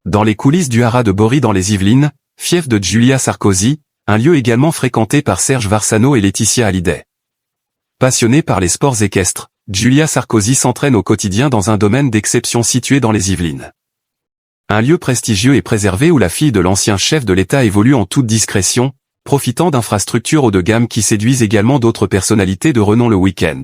Dans les coulisses du haras de Bory dans les Yvelines, fief de Julia Sarkozy, un lieu également fréquenté par Serge Varsano et Laetitia Hallyday. Passionnée par les sports équestres, Julia Sarkozy s'entraîne au quotidien dans un domaine d'exception situé dans les Yvelines. Un lieu prestigieux et préservé où la fille de l'ancien chef de l'État évolue en toute discrétion, profitant d'infrastructures haut de gamme qui séduisent également d'autres personnalités de renom le week-end.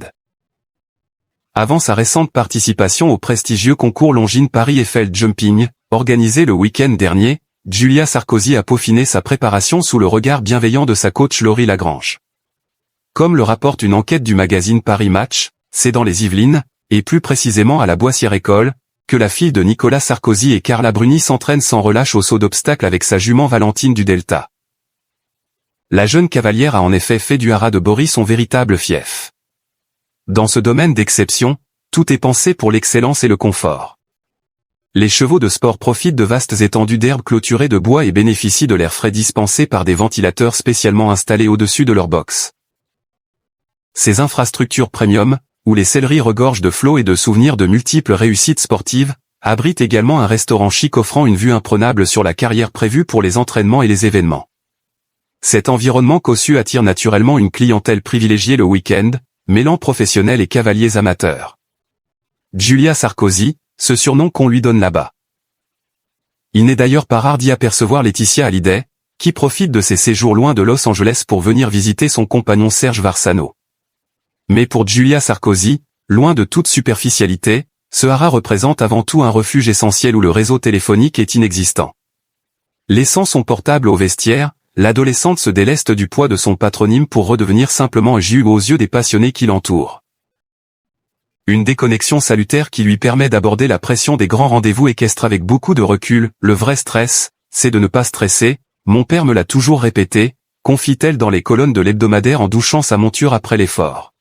Avant sa récente participation au prestigieux concours Longines Paris Eiffel Jumping, organisé le week-end dernier, Julia Sarkozy a peaufiné sa préparation sous le regard bienveillant de sa coach Laurie Lagrange. Comme le rapporte une enquête du magazine Paris Match, c'est dans les Yvelines, et plus précisément à la Boissière-École, que la fille de Nicolas Sarkozy et Carla Bruni s'entraîne sans relâche au saut d'obstacle avec sa jument Valentine du Delta. La jeune cavalière a en effet fait du haras de Bory son véritable fief. Dans ce domaine d'exception, tout est pensé pour l'excellence et le confort. Les chevaux de sport profitent de vastes étendues d'herbes clôturées de bois et bénéficient de l'air frais dispensé par des ventilateurs spécialement installés au-dessus de leur box. Ces infrastructures premium, où les selleries regorgent de flots et de souvenirs de multiples réussites sportives, abritent également un restaurant chic offrant une vue imprenable sur la carrière prévue pour les entraînements et les événements. Cet environnement cossu attire naturellement une clientèle privilégiée le week-end, mêlant professionnels et cavaliers amateurs. Julia Sarkozy, ce surnom qu'on lui donne là-bas. Il n'est d'ailleurs pas rare d'y apercevoir Laetitia Hallyday, qui profite de ses séjours loin de Los Angeles pour venir visiter son compagnon Serge Varsano. Mais pour Julia Sarkozy, loin de toute superficialité, ce haras représente avant tout un refuge essentiel où le réseau téléphonique est inexistant. Laissant son portable au vestiaire, l'adolescente se déleste du poids de son patronyme pour redevenir simplement Ju aux yeux des passionnés qui l'entourent. Une déconnexion salutaire qui lui permet d'aborder la pression des grands rendez-vous équestres avec beaucoup de recul. Le vrai stress, c'est de ne pas stresser, mon père me l'a toujours répété, confie-t-elle dans les colonnes de l'hebdomadaire en douchant sa monture après l'effort.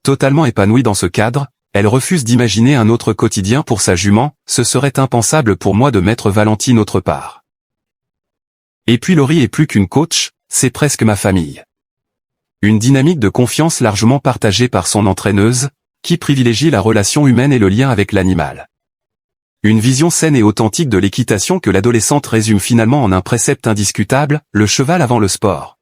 Totalement épanouie dans ce cadre, elle refuse d'imaginer un autre quotidien pour sa jument, ce serait impensable pour moi de mettre Valentine autre part. Et puis Laurie est plus qu'une coach, c'est presque ma famille. Une dynamique de confiance largement partagée par son entraîneuse, qui privilégie la relation humaine et le lien avec l'animal. Une vision saine et authentique de l'équitation que l'adolescente résume finalement en un précepte indiscutable, le cheval avant le sport.